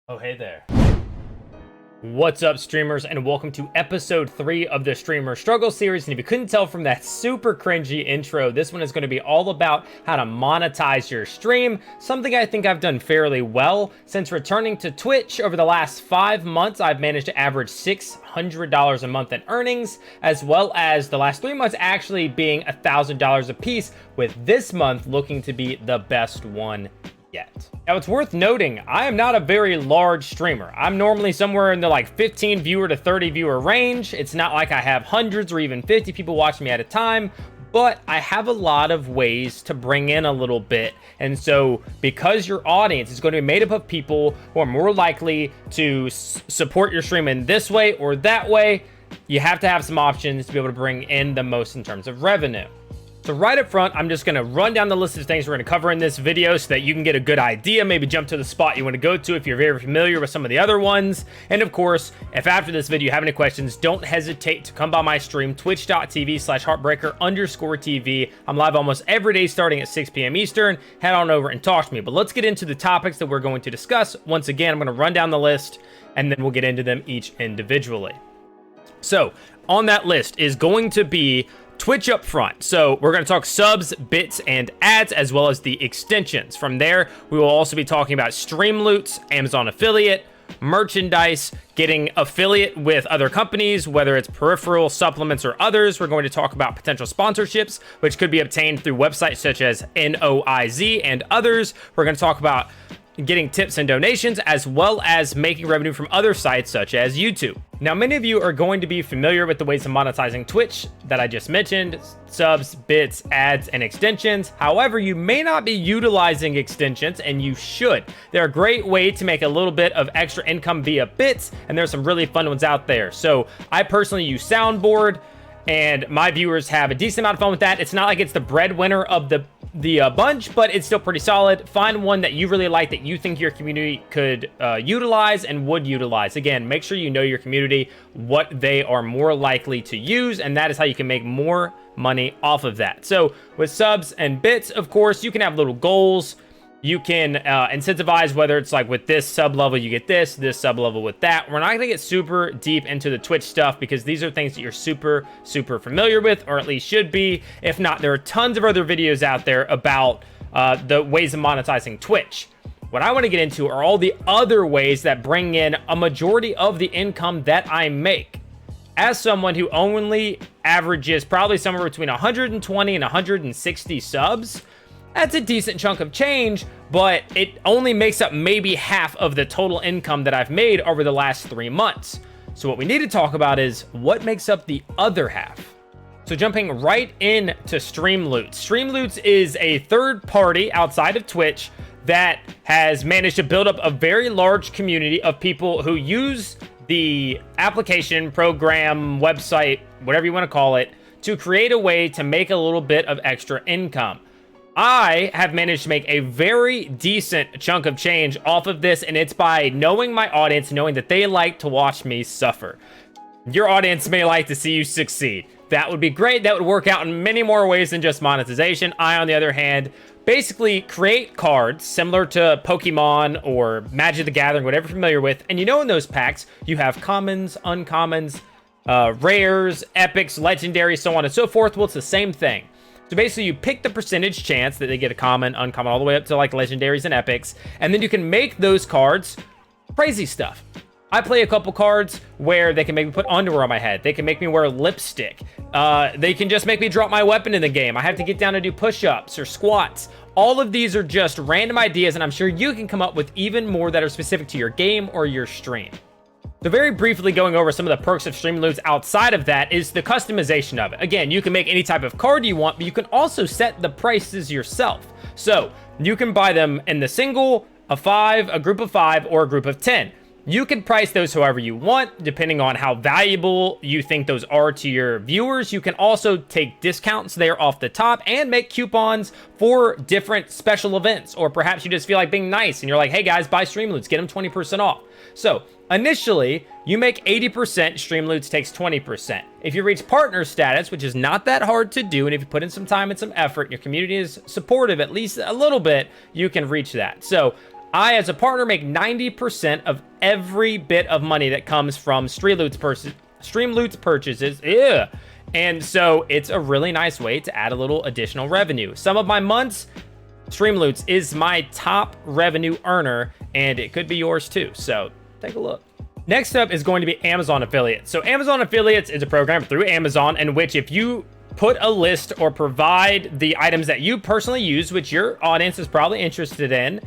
Oh, hey there. What's up, streamers, and welcome to episode 3 of the Streamer Struggle series. And if you couldn't tell from that super cringy intro, this one is going to be all about how to monetize your stream, something I think I've done fairly well. Since returning to Twitch over the last 5 months, I've managed to average $600 a month in earnings, as well as the last 3 months actually being $1,000 a piece, with this month looking to be the best one yet. Now, it's worth noting, I am not a very large streamer. I'm normally somewhere in the like 15 viewer to 30 viewer range. It's not like I have hundreds or even 50 people watching me at a time, but I have a lot of ways to bring in a little bit. And so because your audience is going to be made up of people who are more likely to support your stream in this way or that way, you have to have some options to be able to bring in the most in terms of revenue. So right up front, I'm just going to run down the list of things we're going to cover in this video so that you can get a good idea, maybe jump to the spot you want to go to if you're very familiar with some of the other ones. And of course, if after this video you have any questions, don't hesitate to come by my stream, twitch.tv/heartbreaker_TV. I'm live almost every day starting at 6 p.m. Eastern. Head on over and talk to me. But let's get into the topics that we're going to discuss. Once again, I'm going to run down the list and then we'll get into them each individually. So on that list is going to be Twitch up front. So we're going to talk subs, bits, and ads, as well as the extensions. From there, we will also be talking about stream loots, Amazon affiliate, merchandise, getting affiliate with other companies, whether it's peripheral, supplements, or others. We're going to talk about potential sponsorships, which could be obtained through websites such as Noiz and others. We're going to talk about getting tips and donations, as well as making revenue from other sites such as YouTube. Now, many of you are going to be familiar with the ways of monetizing Twitch that I just mentioned: subs, bits, ads, and extensions. However, you may not be utilizing extensions, and you should. They're a great way to make a little bit of extra income via bits, and there's some really fun ones out there. So I personally use Soundboard, and my viewers have a decent amount of fun with that. It's not like it's the breadwinner of the bunch, but it's still pretty solid. Find one that you really like, that you think your community could utilize and would utilize. Again, make sure you know your community, what they are more likely to use, and that is how you can make more money off of that. So with subs and bits, of course, you can have little goals. You can incentivize, whether it's like with this sub level you get this sub level with that. We're not going to get super deep into the Twitch stuff because these are things that you're super familiar with, or at least should be. If not, there are tons of other videos out there about the ways of monetizing Twitch. What I want to get into are all the other ways that bring in a majority of the income that I make. As someone who only averages probably somewhere between 120 and 160 subs, that's a decent chunk of change, but it only makes up maybe half of the total income that I've made over the last 3 months. So what we need to talk about is what makes up the other half. So jumping right into Streamloots. Streamloots is a third party outside of Twitch that has managed to build up a very large community of people who use the application, program, website, whatever you want to call it, to create a way to make a little bit of extra income. I have managed to make a very decent chunk of change off of this, and it's by knowing my audience, knowing that they like to watch me suffer. Your audience may like to see you succeed. That would be great. That would work out in many more ways than just monetization. I, on the other hand, basically create cards similar to Pokemon or Magic the Gathering, whatever you're familiar with. And you know, in those packs, you have commons, uncommons, rares, epics, legendaries, so on and so forth. Well, it's the same thing. So basically, you pick the percentage chance that they get a common, uncommon, all the way up to like legendaries and epics, and then you can make those cards crazy stuff. I play a couple cards where they can make me put underwear on my head. They can make me wear lipstick. They can just make me drop my weapon in the game. I have to get down and do push-ups or squats. All of these are just random ideas, and I'm sure you can come up with even more that are specific to your game or your stream. So very briefly going over some of the perks of Streamloots outside of that is the customization of it. Again, you can make any type of card you want, but you can also set the prices yourself. So you can buy them in the single, a 5, a group of 5, or a group of 10. You can price those however you want, depending on how valuable you think those are to your viewers. You can also take discounts there off the top and make coupons for different special events. Or perhaps you just feel like being nice and you're like, hey guys, buy Streamloots, get them 20% off. So initially, you make 80%, Streamloots takes 20%. If you reach partner status, which is not that hard to do, and if you put in some time and some effort, your community is supportive at least a little bit, you can reach that. So I, as a partner, make 90% of every bit of money that comes from Streamloots purchases. Ew. And so it's a really nice way to add a little additional revenue. Some of my months, Streamloots is my top revenue earner, and it could be yours too. So take a look. Next up is going to be Amazon Affiliates. So Amazon Affiliates is a program through Amazon in which if you put a list or provide the items that you personally use, which your audience is probably interested in,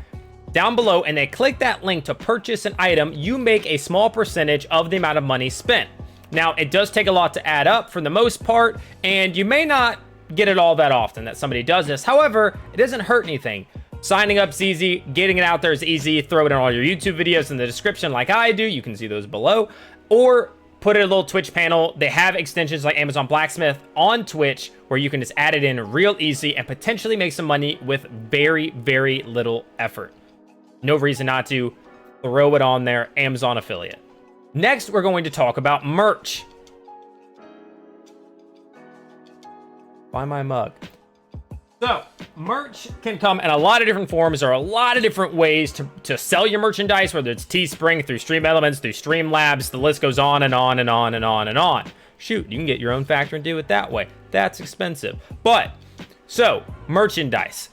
down below, and they click that link to purchase an item, you make a small percentage of the amount of money spent. Now, it does take a lot to add up for the most part, and you may not get it all that often that somebody does this. However, it doesn't hurt anything. Signing up's easy, getting it out there is easy. Throw it in all your YouTube videos in the description like I do. You can see those below. Or put it in a little Twitch panel. They have extensions like Amazon Blacksmith on Twitch where you can just add it in real easy and potentially make some money with very, very little effort. No reason not to. Throw it on there, Amazon affiliate. Next, we're going to talk about merch. Buy my mug. So, merch can come in a lot of different forms. There are a lot of different ways to sell your merchandise, whether it's Teespring, through Stream Elements, through Streamlabs. The list goes on and on and on and on and on. Shoot, you can get your own factor and do it that way. That's expensive. But, so, merchandise.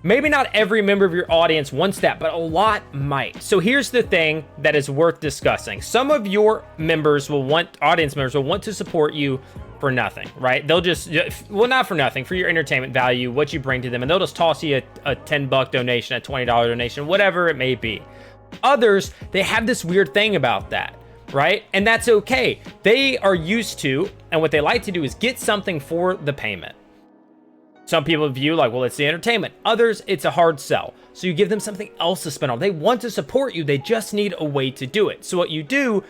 Maybe not every member of your audience wants that, but a lot might. So here's the thing that is worth discussing. Some of your audience members will want to support you for nothing, right? They'll just, well, not for nothing, for your entertainment value, what you bring to them, and they'll just toss you a $10 donation, a $20 donation, whatever it may be. Others, they have this weird thing about that, right? And that's okay. They are used to, and what they like to do is get something for the payment. Some people view like, well, it's the entertainment. Others, it's a hard sell. So you give them something else to spend on. They want to support you. They just need a way to do it. So what you do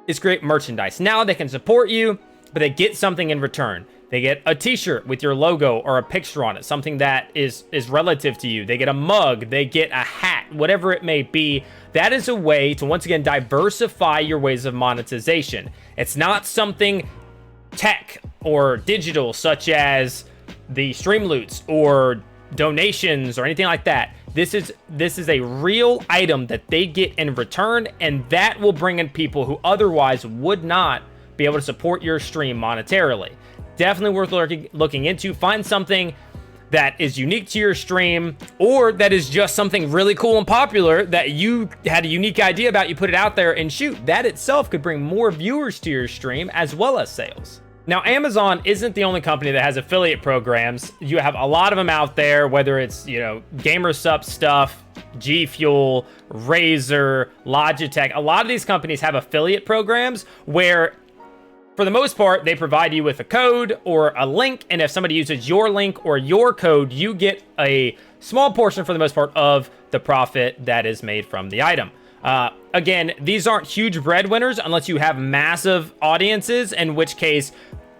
is create merchandise. Now they can support you, but they get something in return. They get a t-shirt with your logo or a picture on it, something that is relative to you. They get a mug, they get a hat, whatever it may be. That is a way to, once again, diversify your ways of monetization. It's not something tech or digital, such as the Streamloots or donations or anything like that. This is a real item that they get in return, and that will bring in people who otherwise would not be able to support your stream monetarily. Definitely worth looking into. Find something that is unique to your stream, or that is just something really cool and popular that you had a unique idea about. You put it out there, and shoot, that itself could bring more viewers to your stream as well as sales. Now, Amazon isn't the only company that has affiliate programs. You have a lot of them out there, whether it's, GamerSup stuff, G Fuel, Razer, Logitech. A lot of these companies have affiliate programs where, for the most part, they provide you with a code or a link, and if somebody uses your link or your code, you get a small portion, for the most part, of the profit that is made from the item. Again, these aren't huge breadwinners unless you have massive audiences, in which case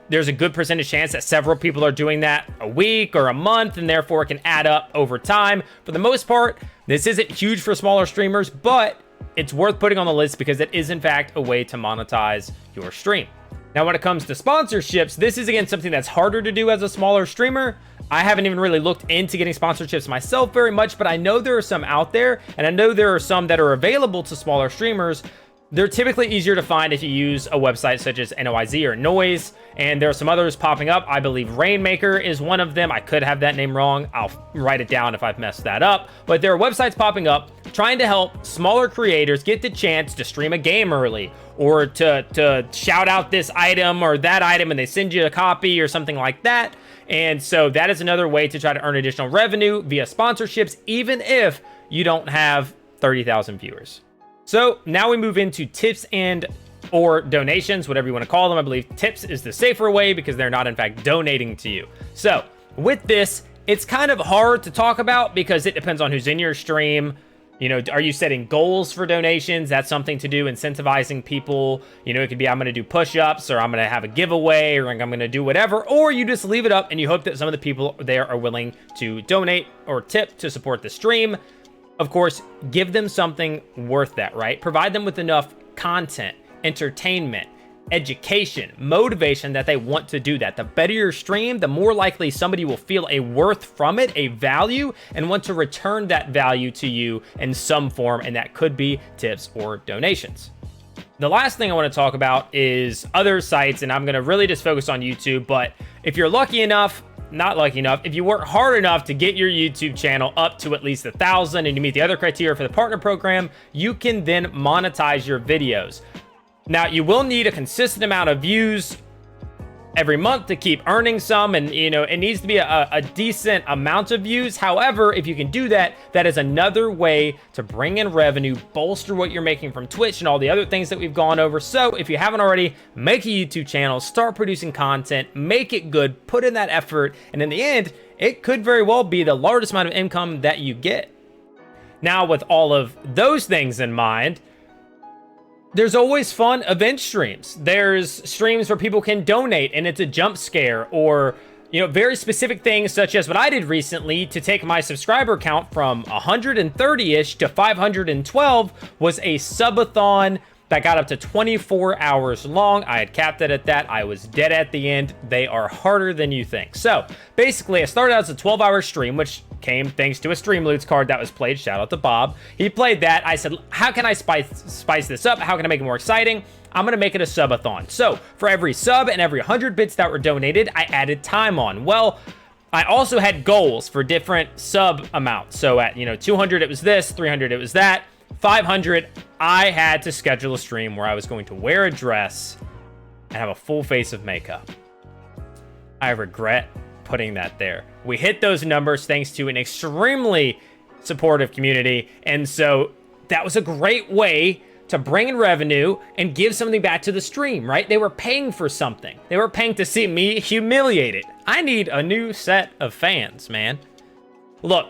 there's a good percentage chance that several people are doing that a week or a month, and therefore it can add up over time. For the most part, this isn't huge for smaller streamers, but it's worth putting on the list because it is in fact a way to monetize your stream. Now, when it comes to sponsorships, this is again something that's harder to do as a smaller streamer. I haven't even really looked into getting sponsorships myself very much, but I know there are some out there, and I know there are some that are available to smaller streamers. They're typically easier to find if you use a website such as Noiz or Noise, and there are some others popping up. I believe Rainmaker is one of them. I could have that name wrong. I'll write it down if I've messed that up. But there are websites popping up trying to help smaller creators get the chance to stream a game early, or to shout out this item or that item, and they send you a copy or something like that. And so that is another way to try to earn additional revenue via sponsorships, even if you don't have 30,000 viewers. So now we move into tips or donations, whatever you want to call them. I believe tips is the safer way because they're not in fact donating to you. So with this, it's kind of hard to talk about because it depends on who's in your stream. Are you setting goals for donations? That's something to do, incentivizing people. It could be, I'm going to do push-ups, or I'm going to have a giveaway, or I'm going to do whatever. Or you just leave it up and you hope that some of the people there are willing to donate or tip to support the stream. Of course, give them something worth that, right? Provide them with enough content, entertainment, education, motivation that they want to do that. The better your stream, the more likely somebody will feel a worth from it, a value, and want to return that value to you in some form, and that could be tips or donations. The last thing I want to talk about is other sites, and I'm going to really just focus on YouTube, but if you're lucky enough, not lucky enough, if you work hard enough to get your YouTube channel up to at least 1,000 and you meet the other criteria for the partner program, you can then monetize your videos. Now, you will need a consistent amount of views every month to keep earning some, and it needs to be a decent amount of views. However, if you can do that, that is another way to bring in revenue, bolster what you're making from Twitch and all the other things that we've gone over. So if you haven't already, make a YouTube channel, start producing content, make it good, put in that effort, and in the end, it could very well be the largest amount of income that you get. Now, with all of those things in mind, there's always fun event streams. There's streams where people can donate and it's a jump scare, or very specific things, such as what I did recently to take my subscriber count from 130-ish to 512 was a subathon that got up to 24 hours long. I had capped it at that. I was dead at the end. They are harder than you think. So basically, I started out as a 12-hour stream, which came thanks to a Streamloots card that was played. Shout out to Bob. He played that. I said, how can I spice this up? How can I make it more exciting? I'm going to make it a subathon. So for every sub and every 100 bits that were donated, I added time on. Well, I also had goals for different sub amounts. So at 200, it was this, 300, it was that. 500, I had to schedule a stream where I was going to wear a dress and have a full face of makeup. I regret putting that there. We hit those numbers thanks to an extremely supportive community, and so that was a great way to bring in revenue and give something back to the stream, right? They were paying for something. They were paying to see me humiliated. I need a new set of fans, man. Look,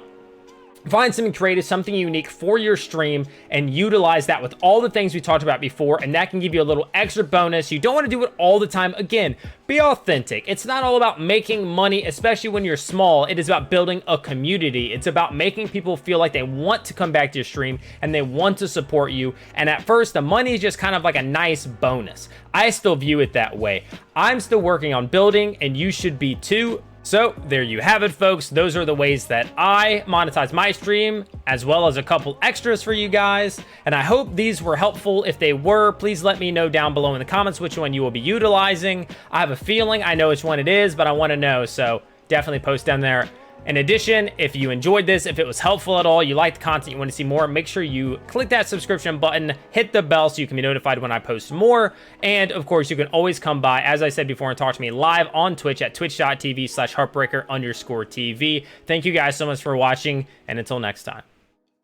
find something creative, something unique for your stream, and utilize that with all the things we talked about before, and that can give you a little extra bonus. You don't want to do it all the time. Again, be authentic. It's not all about making money, especially when you're small. It is about building a community. It's about making people feel like they want to come back to your stream and they want to support you. And at first, the money is just kind of like a nice bonus. I still view it that way. I'm still working on building, and you should be too. So there you have it, folks. Those are the ways that I monetize my stream, as well as a couple extras for you guys. And I hope these were helpful. If they were, please let me know down below in the comments which one you will be utilizing. I have a feeling I know which one it is, but I want to know. So definitely post down there. In addition, if you enjoyed this, if it was helpful at all, you like the content, you want to see more, make sure you click that subscription button, hit the bell so you can be notified when I post more. And of course, you can always come by, as I said before, and talk to me live on Twitch at twitch.tv/heartbreaker_TV. Thank you guys so much for watching, and until next time.